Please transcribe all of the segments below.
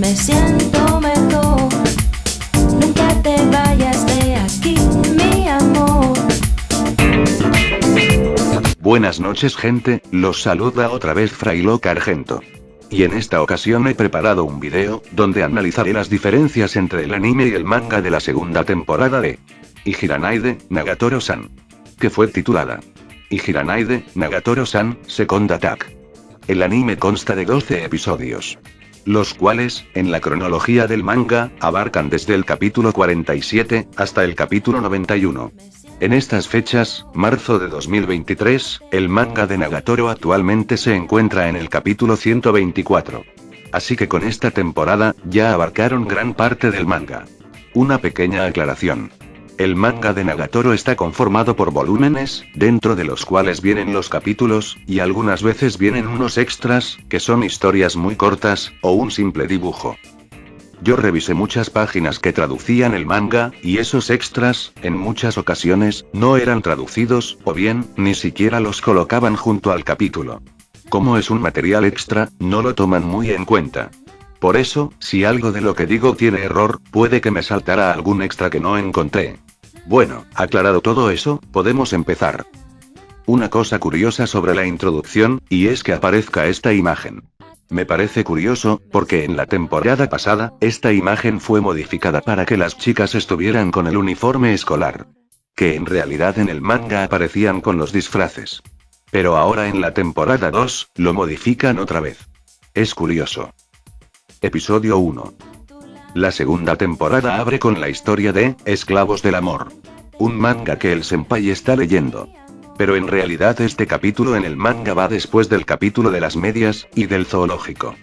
me siento mejor. Nunca te vayas de aquí, mi amor. Buenas noches, gente, los saluda otra vez Frailock Argento. Y en esta ocasión he preparado un video, donde analizaré las diferencias entre el anime y el manga de la segunda temporada de Hijiranaide, Nagatoro-san, que fue titulada Hijiranaide, Nagatoro-san, Second Attack. El anime consta de 12 episodios, los cuales, en la cronología del manga, abarcan desde el capítulo 47, hasta el capítulo 91. En estas fechas, marzo de 2023, el manga de Nagatoro actualmente se encuentra en el capítulo 124. Así que con esta temporada, ya abarcaron gran parte del manga. Una pequeña aclaración. El manga de Nagatoro está conformado por volúmenes, dentro de los cuales vienen los capítulos, y algunas veces vienen unos extras, que son historias muy cortas, o un simple dibujo. Yo revisé muchas páginas que traducían el manga, y esos extras, en muchas ocasiones, no eran traducidos, o bien, ni siquiera los colocaban junto al capítulo. Como es un material extra, no lo toman muy en cuenta. Por eso, si algo de lo que digo tiene error, puede que me saltara algún extra que no encontré. Bueno, aclarado todo eso, podemos empezar. Una cosa curiosa sobre la introducción, y es que aparezca esta imagen. Me parece curioso, porque en la temporada pasada, esta imagen fue modificada para que las chicas estuvieran con el uniforme escolar. Que en realidad en el manga aparecían con los disfraces. Pero ahora en la temporada 2, lo modifican otra vez. Es curioso. Episodio 1. La segunda temporada abre con la historia de Esclavos del Amor. Un manga que el senpai está leyendo. Pero en realidad este capítulo en el manga va después del capítulo de las medias, y del zoológico.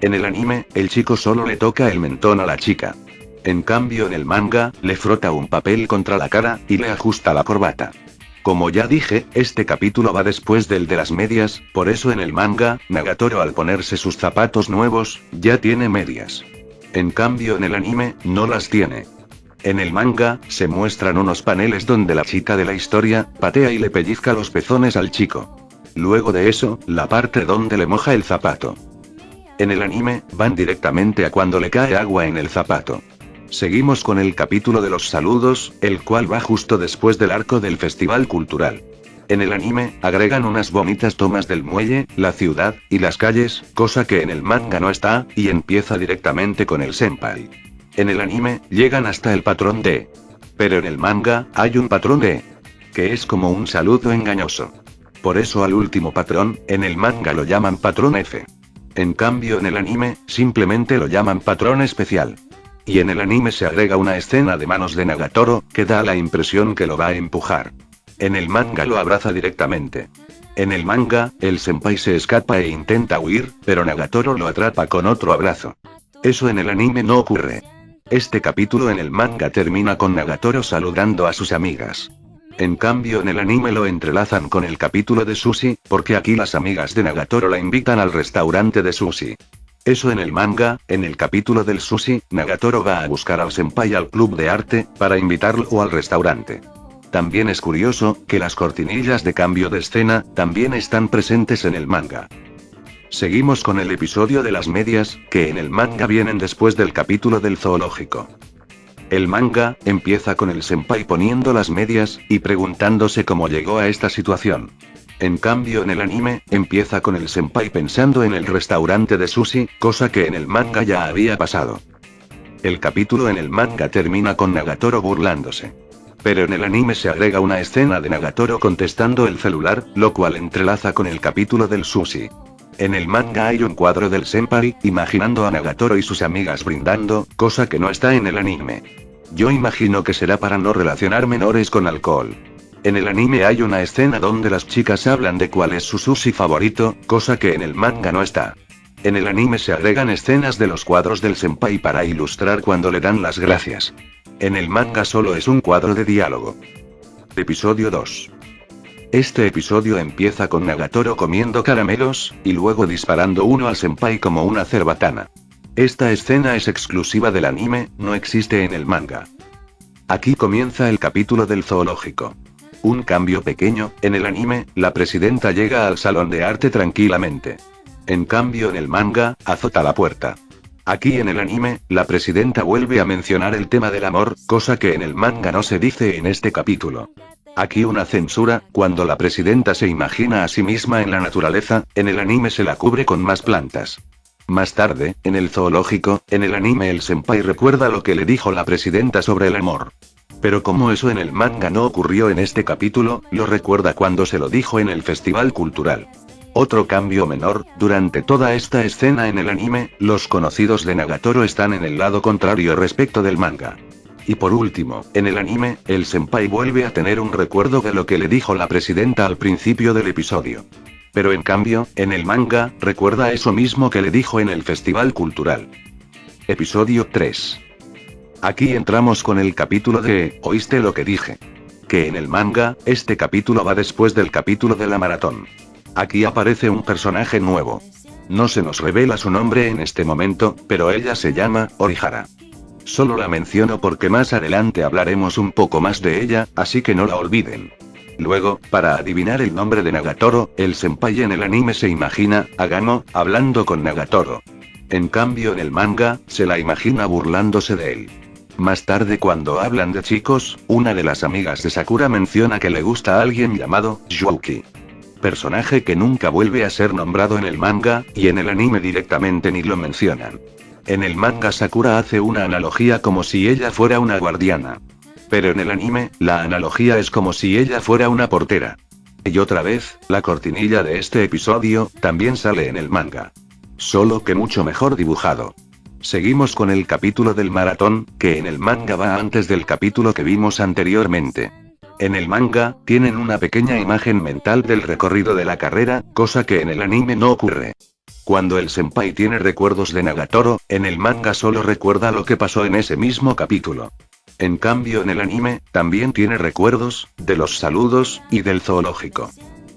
En el anime, el chico solo le toca el mentón a la chica. En cambio en el manga, le frota un papel contra la cara, y le ajusta la corbata. Como ya dije, este capítulo va después del de las medias, por eso en el manga, Nagatoro al ponerse sus zapatos nuevos, ya tiene medias. En cambio en el anime, no las tiene. En el manga, se muestran unos paneles donde la chica de la historia, patea y le pellizca los pezones al chico. Luego de eso, la parte donde le moja el zapato. En el anime, van directamente a cuando le cae agua en el zapato. Seguimos con el capítulo de los saludos, el cual va justo después del arco del festival cultural. En el anime, agregan unas bonitas tomas del muelle, la ciudad, y las calles, cosa que en el manga no está, y empieza directamente con el senpai. En el anime, llegan hasta el patrón D. Pero en el manga, hay un patrón D. Que es como un saludo engañoso. Por eso al último patrón, en el manga lo llaman patrón F. En cambio en el anime, simplemente lo llaman patrón especial. Y en el anime se agrega una escena de manos de Nagatoro, que da la impresión que lo va a empujar. En el manga lo abraza directamente. En el manga, el senpai se escapa e intenta huir, pero Nagatoro lo atrapa con otro abrazo. Eso en el anime no ocurre. Este capítulo en el manga termina con Nagatoro saludando a sus amigas. En cambio en el anime lo entrelazan con el capítulo de sushi, porque aquí las amigas de Nagatoro la invitan al restaurante de sushi. Eso en el manga, en el capítulo del sushi, Nagatoro va a buscar al senpai al club de arte, para invitarlo al restaurante. También es curioso, que las cortinillas de cambio de escena, también están presentes en el manga. Seguimos con el episodio de las medias, que en el manga vienen después del capítulo del zoológico. El manga, empieza con el senpai poniendo las medias, y preguntándose cómo llegó a esta situación. En cambio en el anime, empieza con el senpai pensando en el restaurante de sushi, cosa que en el manga ya había pasado. El capítulo en el manga termina con Nagatoro burlándose. Pero en el anime se agrega una escena de Nagatoro contestando el celular, lo cual entrelaza con el capítulo del sushi. En el manga hay un cuadro del senpai, imaginando a Nagatoro y sus amigas brindando, cosa que no está en el anime. Yo imagino que será para no relacionar menores con alcohol. En el anime hay una escena donde las chicas hablan de cuál es su sushi favorito, cosa que en el manga no está. En el anime se agregan escenas de los cuadros del senpai para ilustrar cuando le dan las gracias. En el manga solo es un cuadro de diálogo. Episodio 2. Este episodio empieza con Nagatoro comiendo caramelos, y luego disparando uno al senpai como una cerbatana. Esta escena es exclusiva del anime, no existe en el manga. Aquí comienza el capítulo del zoológico. Un cambio pequeño, en el anime, la presidenta llega al salón de arte tranquilamente. En cambio en el manga, azota la puerta. Aquí en el anime, la presidenta vuelve a mencionar el tema del amor, cosa que en el manga no se dice en este capítulo. Aquí una censura, cuando la presidenta se imagina a sí misma en la naturaleza, en el anime se la cubre con más plantas. Más tarde, en el zoológico, en el anime el senpai recuerda lo que le dijo la presidenta sobre el amor. Pero como eso en el manga no ocurrió en este capítulo, lo recuerda cuando se lo dijo en el festival cultural. Otro cambio menor, durante toda esta escena en el anime, los conocidos de Nagatoro están en el lado contrario respecto del manga. Y por último, en el anime, el senpai vuelve a tener un recuerdo de lo que le dijo la presidenta al principio del episodio. Pero en cambio, en el manga, recuerda eso mismo que le dijo en el festival cultural. Episodio 3. Aquí entramos con el capítulo de ¿oíste lo que dije? Que en el manga, este capítulo va después del capítulo de la maratón. Aquí aparece un personaje nuevo. No se nos revela su nombre en este momento, pero ella se llama Orihara. Solo la menciono porque más adelante hablaremos un poco más de ella, así que no la olviden. Luego, para adivinar el nombre de Nagatoro, el senpai en el anime se imagina a Gamo hablando con Nagatoro. En cambio en el manga, se la imagina burlándose de él. Más tarde cuando hablan de chicos, una de las amigas de Sakura menciona que le gusta a alguien llamado Yuki. Personaje que nunca vuelve a ser nombrado en el manga, y en el anime directamente ni lo mencionan. En el manga Sakura hace una analogía como si ella fuera una guardiana. Pero en el anime, la analogía es como si ella fuera una portera. Y otra vez, la cortinilla de este episodio, también sale en el manga. Solo que mucho mejor dibujado. Seguimos con el capítulo del maratón, que en el manga va antes del capítulo que vimos anteriormente. En el manga, tienen una pequeña imagen mental del recorrido de la carrera, cosa que en el anime no ocurre. Cuando el senpai tiene recuerdos de Nagatoro, en el manga solo recuerda lo que pasó en ese mismo capítulo. En cambio en el anime, también tiene recuerdos, de los saludos, y del zoológico.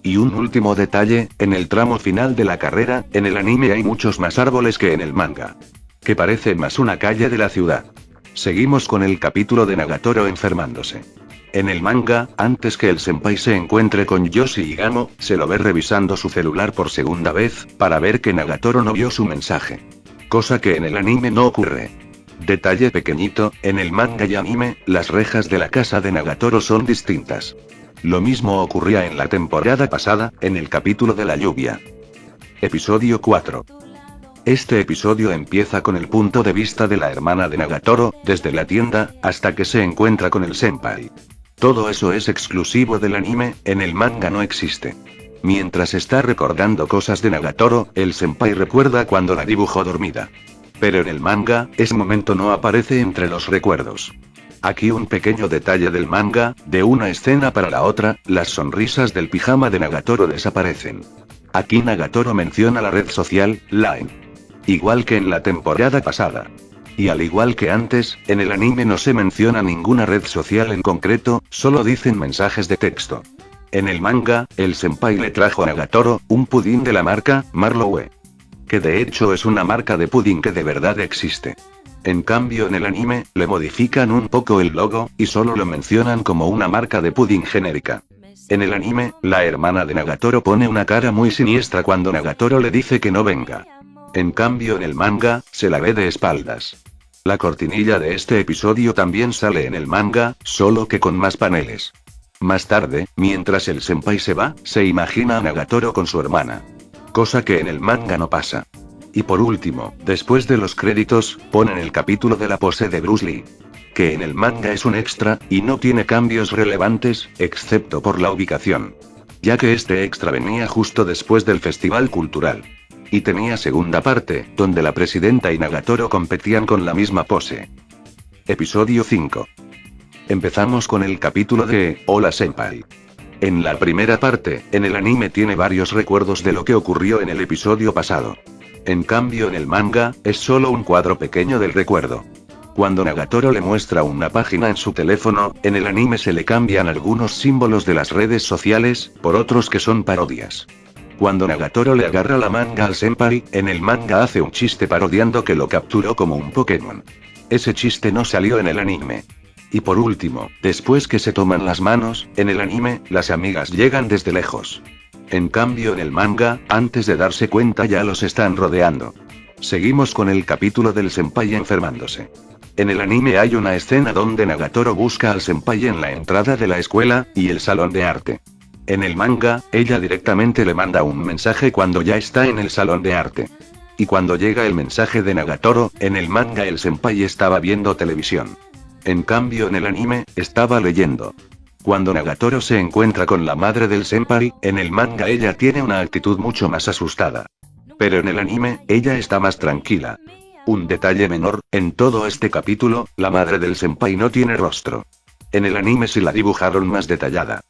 Y un último detalle, en el tramo final de la carrera, en el anime hay muchos más árboles que en el manga. Que parece más una calle de la ciudad. Seguimos con el capítulo de Nagatoro enfermándose. En el manga, antes que el senpai se encuentre con Yoshi y Gamo, se lo ve revisando su celular por segunda vez, para ver que Nagatoro no vio su mensaje. Cosa que en el anime no ocurre. Detalle pequeñito, en el manga y anime, las rejas de la casa de Nagatoro son distintas. Lo mismo ocurría en la temporada pasada, en el capítulo de la lluvia. Episodio 4. Este episodio empieza con el punto de vista de la hermana de Nagatoro, desde la tienda, hasta que se encuentra con el senpai. Todo eso es exclusivo del anime, en el manga no existe. Mientras está recordando cosas de Nagatoro, el senpai recuerda cuando la dibujó dormida. Pero en el manga, ese momento no aparece entre los recuerdos. Aquí un pequeño detalle del manga, de una escena para la otra, las sonrisas del pijama de Nagatoro desaparecen. Aquí Nagatoro menciona la red social, Line. Igual que en la temporada pasada. Y al igual que antes, en el anime no se menciona ninguna red social en concreto, solo dicen mensajes de texto. En el manga, el senpai le trajo a Nagatoro, un pudín de la marca, Marlowe. Que de hecho es una marca de pudín que de verdad existe. En cambio en el anime, le modifican un poco el logo, y solo lo mencionan como una marca de pudín genérica. En el anime, la hermana de Nagatoro pone una cara muy siniestra cuando Nagatoro le dice que no venga. En cambio en el manga, se la ve de espaldas. La cortinilla de este episodio también sale en el manga, solo que con más paneles. Más tarde, mientras el senpai se va, se imagina a Nagatoro con su hermana. Cosa que en el manga no pasa. Y por último, después de los créditos, ponen el capítulo de la pose de Bruce Lee. Que en el manga es un extra, y no tiene cambios relevantes, excepto por la ubicación. Ya que este extra venía justo después del festival cultural. Y tenía segunda parte, donde la presidenta y Nagatoro competían con la misma pose. Episodio 5. Empezamos con el capítulo de Hola Senpai. En la primera parte, en el anime tiene varios recuerdos de lo que ocurrió en el episodio pasado. En cambio en el manga, es solo un cuadro pequeño del recuerdo. Cuando Nagatoro le muestra una página en su teléfono, en el anime se le cambian algunos símbolos de las redes sociales, por otros que son parodias. Cuando Nagatoro le agarra la manga al senpai, en el manga hace un chiste parodiando que lo capturó como un Pokémon. Ese chiste no salió en el anime. Y por último, después que se toman las manos, en el anime, las amigas llegan desde lejos. En cambio en el manga, antes de darse cuenta ya los están rodeando. Seguimos con el capítulo del senpai enfermándose. En el anime hay una escena donde Nagatoro busca al senpai en la entrada de la escuela y el salón de arte. En el manga, ella directamente le manda un mensaje cuando ya está en el salón de arte. Y cuando llega el mensaje de Nagatoro, en el manga el senpai estaba viendo televisión. En cambio en el anime, estaba leyendo. Cuando Nagatoro se encuentra con la madre del senpai, en el manga ella tiene una actitud mucho más asustada. Pero en el anime, ella está más tranquila. Un detalle menor, en todo este capítulo, la madre del senpai no tiene rostro. En el anime sí la dibujaron más detallada.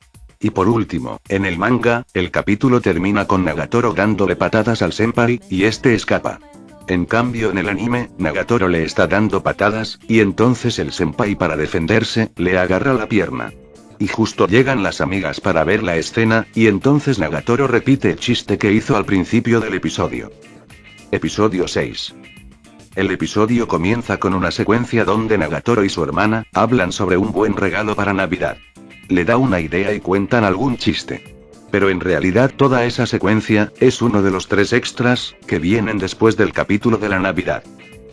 Y por último, en el manga, el capítulo termina con Nagatoro dándole patadas al senpai, y este escapa. En cambio en el anime, Nagatoro le está dando patadas, y entonces el senpai para defenderse, le agarra la pierna. Y justo llegan las amigas para ver la escena, y entonces Nagatoro repite el chiste que hizo al principio del episodio. Episodio 6. El episodio comienza con una secuencia donde Nagatoro y su hermana, hablan sobre un buen regalo para Navidad. Le da una idea y cuentan algún chiste. Pero en realidad toda esa secuencia, es uno de los 3 extras, que vienen después del capítulo de la Navidad.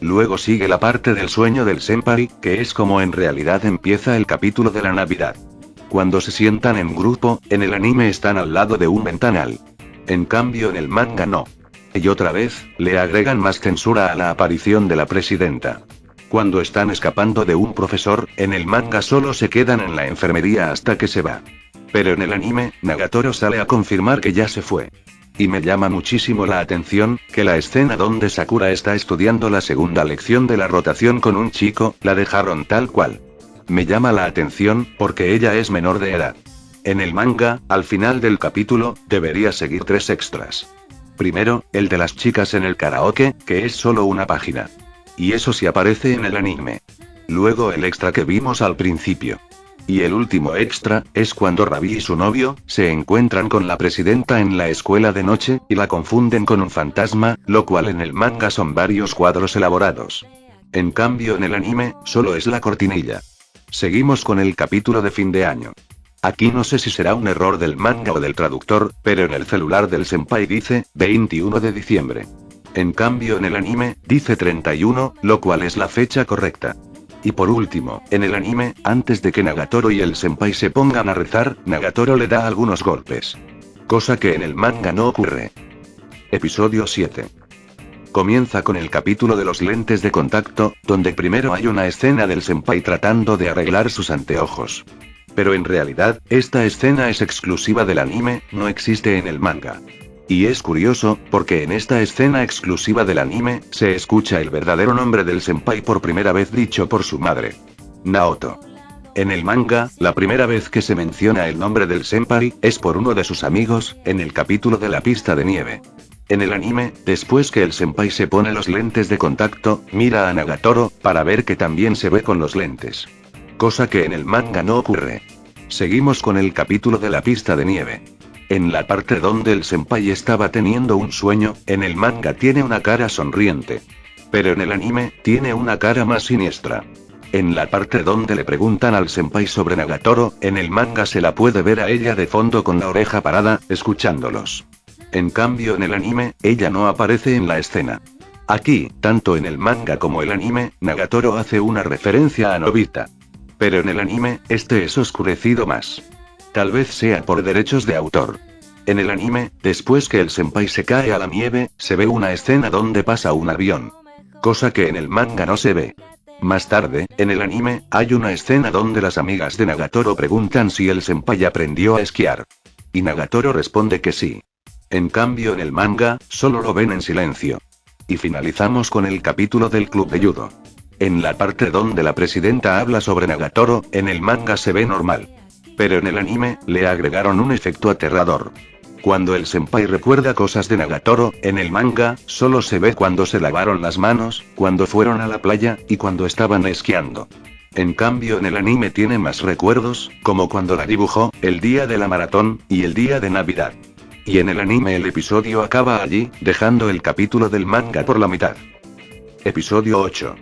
Luego sigue la parte del sueño del senpai, que es como en realidad empieza el capítulo de la Navidad. Cuando se sientan en grupo, en el anime están al lado de un ventanal. En cambio en el manga no. Y otra vez, le agregan más censura a la aparición de la presidenta. Cuando están escapando de un profesor, en el manga solo se quedan en la enfermería hasta que se va. Pero en el anime, Nagatoro sale a confirmar que ya se fue. Y me llama muchísimo la atención, que la escena donde Sakura está estudiando la segunda lección de la rotación con un chico, la dejaron tal cual. Me llama la atención, porque ella es menor de edad. En el manga, al final del capítulo, debería seguir 3 extras. Primero, el de las chicas en el karaoke, que es solo una página. Y eso sí aparece en el anime. Luego el extra que vimos al principio. Y el último extra, es cuando Rabi y su novio, se encuentran con la presidenta en la escuela de noche, y la confunden con un fantasma, lo cual en el manga son varios cuadros elaborados. En cambio en el anime, solo es la cortinilla. Seguimos con el capítulo de fin de año. Aquí no sé si será un error del manga o del traductor, pero en el celular del senpai dice, 21 de diciembre. En cambio en el anime, dice 31, lo cual es la fecha correcta. Y por último, en el anime, antes de que Nagatoro y el senpai se pongan a rezar, Nagatoro le da algunos golpes. Cosa que en el manga no ocurre. Episodio 7. Comienza con el capítulo de los lentes de contacto, donde primero hay una escena del senpai tratando de arreglar sus anteojos. Pero en realidad, esta escena es exclusiva del anime, no existe en el manga. Y es curioso, porque en esta escena exclusiva del anime, se escucha el verdadero nombre del senpai por primera vez dicho por su madre. Naoto. En el manga, la primera vez que se menciona el nombre del senpai, es por uno de sus amigos, en el capítulo de la pista de nieve. En el anime, después que el senpai se pone los lentes de contacto, mira a Nagatoro, para ver que también se ve con los lentes. Cosa que en el manga no ocurre. Seguimos con el capítulo de la pista de nieve. En la parte donde el senpai estaba teniendo un sueño, en el manga tiene una cara sonriente. Pero en el anime, tiene una cara más siniestra. En la parte donde le preguntan al senpai sobre Nagatoro, en el manga se la puede ver a ella de fondo con la oreja parada, escuchándolos. En cambio en el anime, ella no aparece en la escena. Aquí, tanto en el manga como el anime, Nagatoro hace una referencia a Nobita. Pero en el anime, este es oscurecido más. Tal vez sea por derechos de autor. En el anime, después que el senpai se cae a la nieve, se ve una escena donde pasa un avión. Cosa que en el manga no se ve. Más tarde, en el anime, hay una escena donde las amigas de Nagatoro preguntan si el senpai aprendió a esquiar. Y Nagatoro responde que sí. En cambio en el manga, solo lo ven en silencio. Y finalizamos con el capítulo del club de judo. En la parte donde la presidenta habla sobre Nagatoro, en el manga se ve normal. Pero en el anime, le agregaron un efecto aterrador. Cuando el senpai recuerda cosas de Nagatoro, en el manga, solo se ve cuando se lavaron las manos, cuando fueron a la playa, y cuando estaban esquiando. En cambio en el anime tiene más recuerdos, como cuando la dibujó, el día de la maratón, y el día de Navidad. Y en el anime el episodio acaba allí, dejando el capítulo del manga por la mitad. Episodio 8.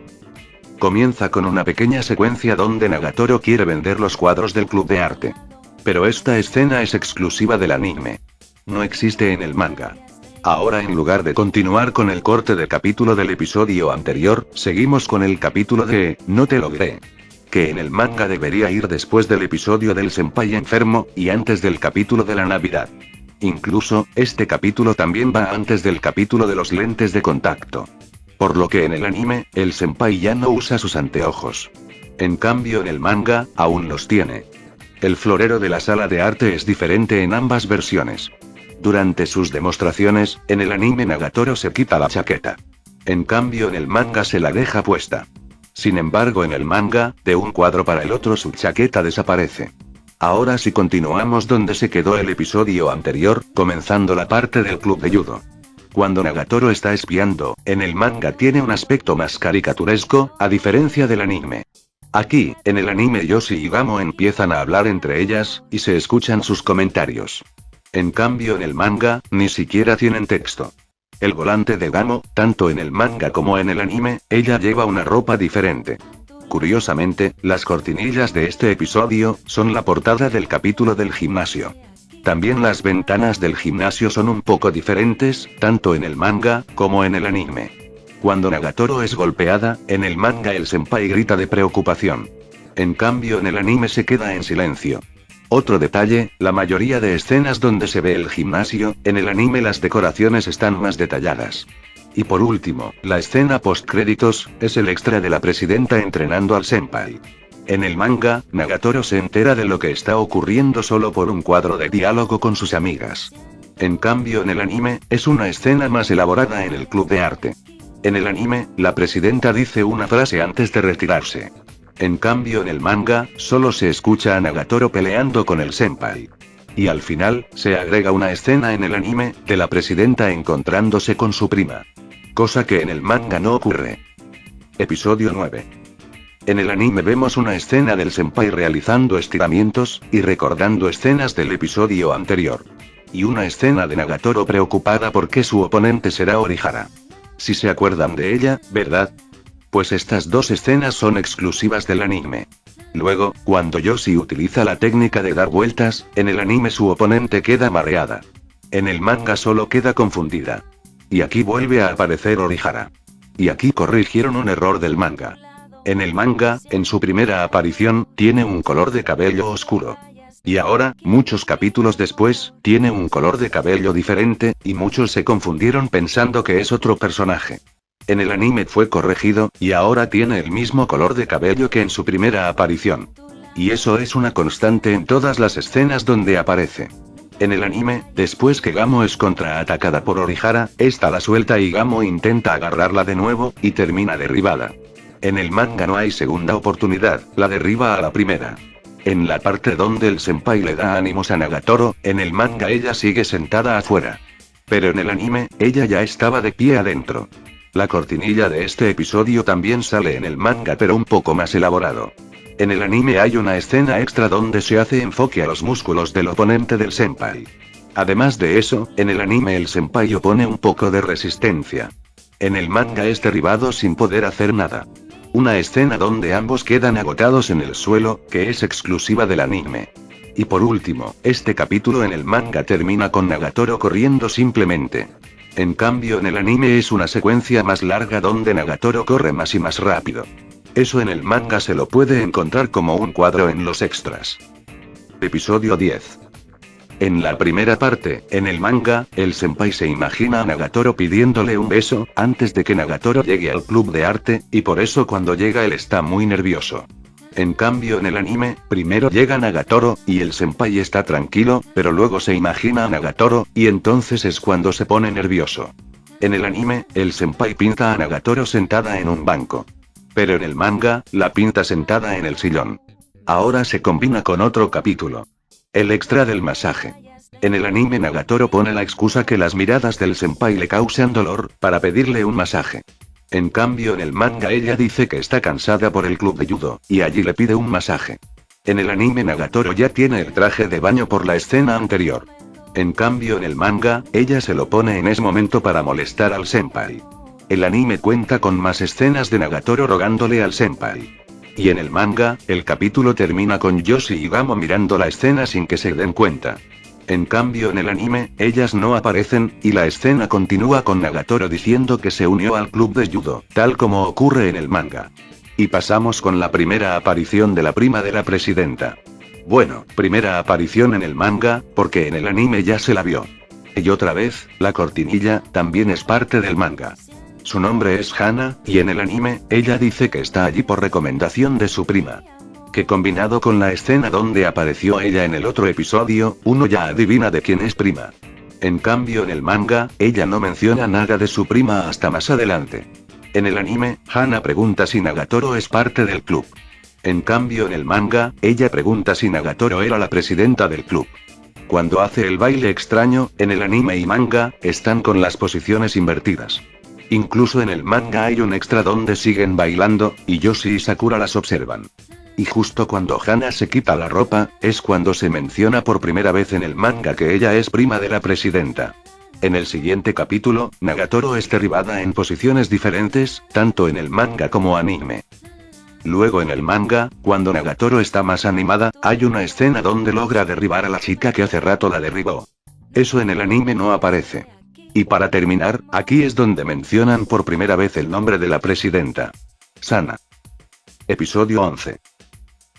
Comienza con una pequeña secuencia donde Nagatoro quiere vender los cuadros del club de arte. Pero esta escena es exclusiva del anime. No existe en el manga. Ahora en lugar de continuar con el corte de capítulo del episodio anterior, seguimos con el capítulo de No te logré. Que en el manga debería ir después del episodio del senpai enfermo, y antes del capítulo de la Navidad. Incluso, este capítulo también va antes del capítulo de los lentes de contacto. Por lo que en el anime, el senpai ya no usa sus anteojos. En cambio en el manga, aún los tiene. El florero de la sala de arte es diferente en ambas versiones. Durante sus demostraciones, en el anime Nagatoro se quita la chaqueta. En cambio en el manga se la deja puesta. Sin embargo en el manga, de un cuadro para el otro su chaqueta desaparece. Ahora sí continuamos donde se quedó el episodio anterior, comenzando la parte del club de judo. Cuando Nagatoro está espiando, en el manga tiene un aspecto más caricaturesco, a diferencia del anime. Aquí, en el anime Yoshi y Gamo empiezan a hablar entre ellas, y se escuchan sus comentarios. En cambio en el manga, ni siquiera tienen texto. El volante de Gamo, tanto en el manga como en el anime, ella lleva una ropa diferente. Curiosamente, las cortinillas de este episodio, son la portada del capítulo del gimnasio. También las ventanas del gimnasio son un poco diferentes, tanto en el manga, como en el anime. Cuando Nagatoro es golpeada, en el manga el senpai grita de preocupación. En cambio en el anime se queda en silencio. Otro detalle, la mayoría de escenas donde se ve el gimnasio, en el anime las decoraciones están más detalladas. Y por último, la escena postcréditos, es el extra de la presidenta entrenando al senpai. En el manga, Nagatoro se entera de lo que está ocurriendo solo por un cuadro de diálogo con sus amigas. En cambio en el anime, es una escena más elaborada en el club de arte. En el anime, la presidenta dice una frase antes de retirarse. En cambio en el manga, solo se escucha a Nagatoro peleando con el senpai. Y al final, se agrega una escena en el anime, de la presidenta encontrándose con su prima. Cosa que en el manga no ocurre. Episodio 9. En el anime vemos una escena del senpai realizando estiramientos, y recordando escenas del episodio anterior. Y una escena de Nagatoro preocupada porque su oponente será Orihara. Si se acuerdan de ella, ¿verdad? Pues estas dos escenas son exclusivas del anime. Luego, cuando Yoshi utiliza la técnica de dar vueltas, en el anime su oponente queda mareada. En el manga solo queda confundida. Y aquí vuelve a aparecer Orihara. Y aquí corrigieron un error del manga. En el manga, en su primera aparición, tiene un color de cabello oscuro. Y ahora, muchos capítulos después, tiene un color de cabello diferente, y muchos se confundieron pensando que es otro personaje. En el anime fue corregido, y ahora tiene el mismo color de cabello que en su primera aparición. Y eso es una constante en todas las escenas donde aparece. En el anime, después que Gamo es contraatacada por Orihara, esta la suelta y Gamo intenta agarrarla de nuevo, y termina derribada. En el manga no hay segunda oportunidad, la derriba a la primera. En la parte donde el senpai le da ánimos a Nagatoro, en el manga ella sigue sentada afuera. Pero en el anime, ella ya estaba de pie adentro. La cortinilla de este episodio también sale en el manga pero un poco más elaborado. En el anime hay una escena extra donde se hace enfoque a los músculos del oponente del senpai. Además de eso, en el anime el senpai opone un poco de resistencia. En el manga es derribado sin poder hacer nada. Una escena donde ambos quedan agotados en el suelo, que es exclusiva del anime. Y por último, este capítulo en el manga termina con Nagatoro corriendo simplemente. En cambio en el anime es una secuencia más larga donde Nagatoro corre más y más rápido. Eso en el manga se lo puede encontrar como un cuadro en los extras. Episodio 10. En la primera parte, en el manga, el senpai se imagina a Nagatoro pidiéndole un beso, antes de que Nagatoro llegue al club de arte, y por eso cuando llega él está muy nervioso. En cambio en el anime, primero llega Nagatoro, y el senpai está tranquilo, pero luego se imagina a Nagatoro, y entonces es cuando se pone nervioso. En el anime, el senpai pinta a Nagatoro sentada en un banco. Pero en el manga, la pinta sentada en el sillón. Ahora se combina con otro capítulo. El extra del masaje. En el anime Nagatoro pone la excusa que las miradas del senpai le causan dolor, para pedirle un masaje. En cambio en el manga ella dice que está cansada por el club de judo, y allí le pide un masaje. En el anime Nagatoro ya tiene el traje de baño por la escena anterior. En cambio en el manga, ella se lo pone en ese momento para molestar al senpai. El anime cuenta con más escenas de Nagatoro rogándole al senpai. Y en el manga, el capítulo termina con Yoshi y Gamo mirando la escena sin que se den cuenta. En cambio en el anime, ellas no aparecen, y la escena continúa con Nagatoro diciendo que se unió al club de judo, tal como ocurre en el manga. Y pasamos con la primera aparición de la prima de la presidenta. Bueno, primera aparición en el manga, porque en el anime ya se la vio. Y otra vez, la cortinilla, también es parte del manga. Su nombre es Hana, y en el anime, ella dice que está allí por recomendación de su prima. Que combinado con la escena donde apareció ella en el otro episodio, uno ya adivina de quién es prima. En cambio en el manga, ella no menciona nada de su prima hasta más adelante. En el anime, Hana pregunta si Nagatoro es parte del club. En cambio en el manga, ella pregunta si Nagatoro era la presidenta del club. Cuando hace el baile extraño, en el anime y manga, están con las posiciones invertidas. Incluso en el manga hay un extra donde siguen bailando, y Yoshi y Sakura las observan. Y justo cuando Hana se quita la ropa, es cuando se menciona por primera vez en el manga que ella es prima de la presidenta. En el siguiente capítulo, Nagatoro es derribada en posiciones diferentes, tanto en el manga como anime. Luego en el manga, cuando Nagatoro está más animada, hay una escena donde logra derribar a la chica que hace rato la derribó. Eso en el anime no aparece. Y para terminar, aquí es donde mencionan por primera vez el nombre de la presidenta. Sana. Episodio 11.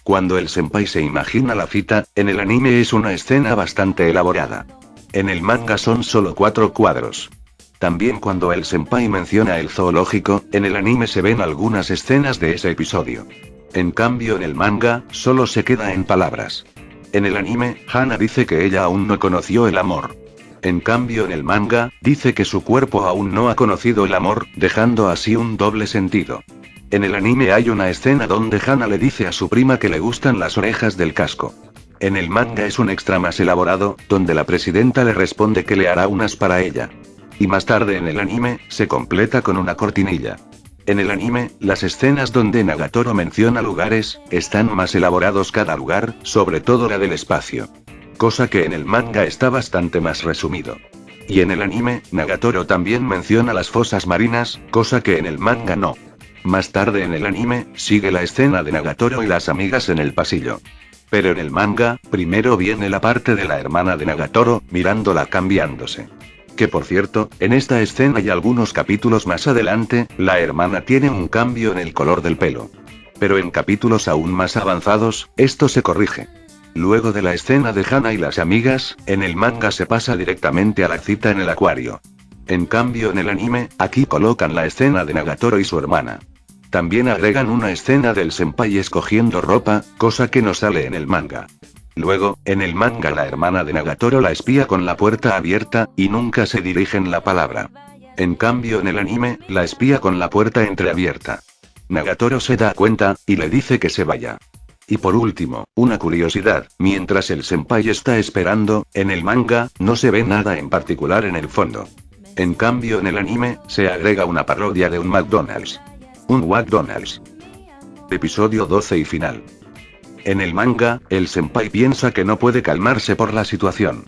Cuando el senpai se imagina la cita, en el anime es una escena bastante elaborada. En el manga son solo 4 cuadros. También cuando el senpai menciona el zoológico, en el anime se ven algunas escenas de ese episodio. En cambio en el manga, solo se queda en palabras. En el anime, Hana dice que ella aún no conoció el amor. En cambio en el manga, dice que su cuerpo aún no ha conocido el amor, dejando así un doble sentido. En el anime hay una escena donde Hana le dice a su prima que le gustan las orejas del casco. En el manga es un extra más elaborado, donde la presidenta le responde que le hará unas para ella. Y más tarde en el anime, se completa con una cortinilla. En el anime, las escenas donde Nagatoro menciona lugares, están más elaborados cada lugar, sobre todo la del espacio. Cosa que en el manga está bastante más resumido. Y en el anime, Nagatoro también menciona las fosas marinas, cosa que en el manga no. Más tarde en el anime, sigue la escena de Nagatoro y las amigas en el pasillo. Pero en el manga, primero viene la parte de la hermana de Nagatoro, mirándola cambiándose. Que por cierto, en esta escena y algunos capítulos más adelante, la hermana tiene un cambio en el color del pelo. Pero en capítulos aún más avanzados, esto se corrige. Luego de la escena de Hana y las amigas, en el manga se pasa directamente a la cita en el acuario. En cambio en el anime, aquí colocan la escena de Nagatoro y su hermana. También agregan una escena del senpai escogiendo ropa, cosa que no sale en el manga. Luego, en el manga la hermana de Nagatoro la espía con la puerta abierta, y nunca se dirigen la palabra. En cambio en el anime, la espía con la puerta entreabierta. Nagatoro se da cuenta, y le dice que se vaya. Y por último, una curiosidad, mientras el senpai está esperando, en el manga, no se ve nada en particular en el fondo. En cambio en el anime, se agrega una parodia de un McDonald's. Un McDonald's. Episodio 12 y final. En el manga, el senpai piensa que no puede calmarse por la situación.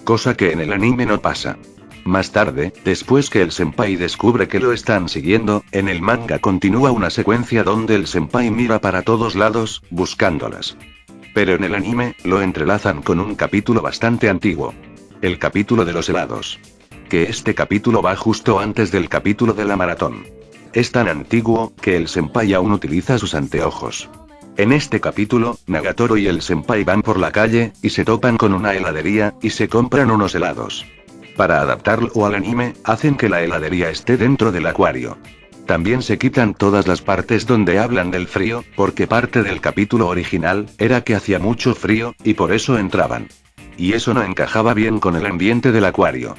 Cosa que en el anime no pasa. Más tarde, después que el senpai descubre que lo están siguiendo, en el manga continúa una secuencia donde el senpai mira para todos lados, buscándolas. Pero en el anime, lo entrelazan con un capítulo bastante antiguo. El capítulo de los helados. Que este capítulo va justo antes del capítulo de la maratón. Es tan antiguo, que el senpai aún utiliza sus anteojos. En este capítulo, Nagatoro y el senpai van por la calle, y se topan con una heladería, y se compran unos helados. Para adaptarlo al anime, hacen que la heladería esté dentro del acuario. También se quitan todas las partes donde hablan del frío, porque parte del capítulo original, era que hacía mucho frío, y por eso entraban. Y eso no encajaba bien con el ambiente del acuario.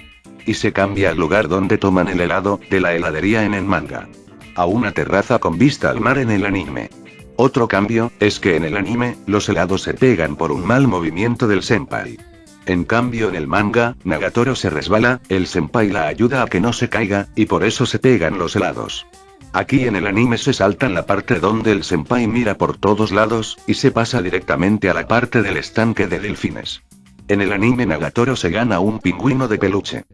Y se cambia al lugar donde toman el helado, de la heladería en el manga. A una terraza con vista al mar en el anime. Otro cambio, es que en el anime, los helados se pegan por un mal movimiento del senpai. En cambio en el manga, Nagatoro se resbala, el senpai la ayuda a que no se caiga, y por eso se pegan los helados. Aquí en el anime se saltan la parte donde el senpai mira por todos lados, y se pasa directamente a la parte del estanque de delfines. En el anime Nagatoro se gana un pingüino de peluche.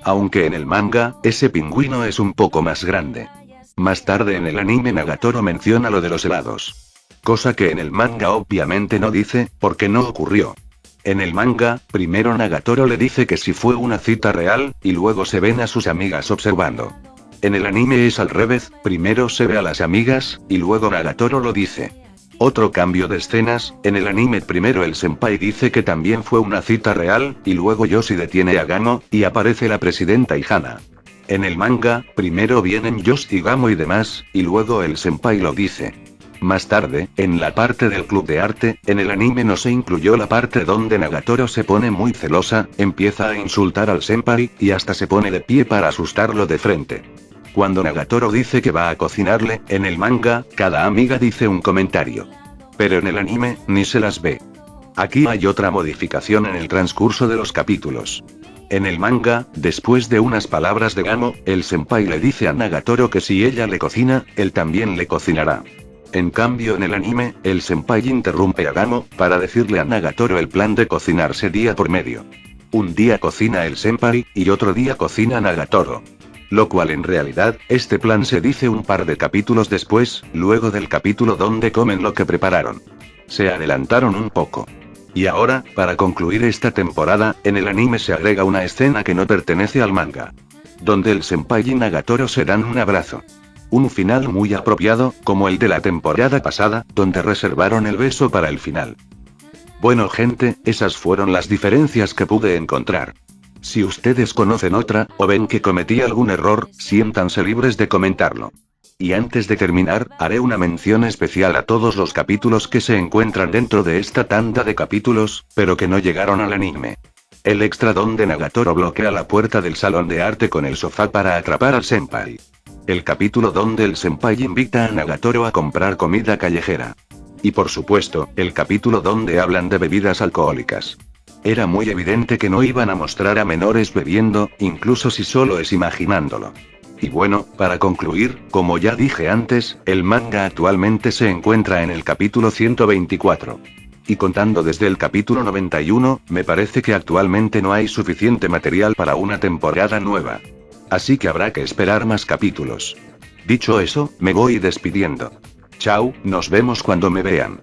Aunque en el manga, ese pingüino es un poco más grande. Más tarde en el anime Nagatoro menciona lo de los helados. Cosa que en el manga obviamente no dice, porque no ocurrió. En el manga, primero Nagatoro le dice que si fue una cita real, y luego se ven a sus amigas observando. En el anime es al revés, primero se ve a las amigas, y luego Nagatoro lo dice. Otro cambio de escenas, en el anime primero el senpai dice que también fue una cita real, y luego Yoshi detiene a Gamo, y aparece la presidenta y Hana. En el manga, primero vienen Yoshi y Gamo y demás, y luego el senpai lo dice. Más tarde, en la parte del club de arte, en el anime no se incluyó la parte donde Nagatoro se pone muy celosa, empieza a insultar al senpai, y hasta se pone de pie para asustarlo de frente. Cuando Nagatoro dice que va a cocinarle, en el manga, cada amiga dice un comentario. Pero en el anime, ni se las ve. Aquí hay otra modificación en el transcurso de los capítulos. En el manga, después de unas palabras de Gamo, el senpai le dice a Nagatoro que si ella le cocina, él también le cocinará. En cambio en el anime, el senpai interrumpe a Gamo, para decirle a Nagatoro el plan de cocinarse día por medio. Un día cocina el senpai, y otro día cocina Nagatoro. Lo cual en realidad, este plan se dice un par de capítulos después, luego del capítulo donde comen lo que prepararon. Se adelantaron un poco. Y ahora, para concluir esta temporada, en el anime se agrega una escena que no pertenece al manga. Donde el senpai y Nagatoro se dan un abrazo. Un final muy apropiado, como el de la temporada pasada, donde reservaron el beso para el final. Bueno gente, esas fueron las diferencias que pude encontrar. Si ustedes conocen otra, o ven que cometí algún error, siéntanse libres de comentarlo. Y antes de terminar, haré una mención especial a todos los capítulos que se encuentran dentro de esta tanda de capítulos, pero que no llegaron al anime. El extra donde Nagatoro bloquea la puerta del salón de arte con el sofá para atrapar al senpai. El capítulo donde el senpai invita a Nagatoro a comprar comida callejera. Y por supuesto, el capítulo donde hablan de bebidas alcohólicas. Era muy evidente que no iban a mostrar a menores bebiendo, incluso si solo es imaginándolo. Y bueno, para concluir, como ya dije antes, el manga actualmente se encuentra en el capítulo 124. Y contando desde el capítulo 91, me parece que actualmente no hay suficiente material para una temporada nueva. Así que habrá que esperar más capítulos. Dicho eso, me voy despidiendo. Chao, nos vemos cuando me vean.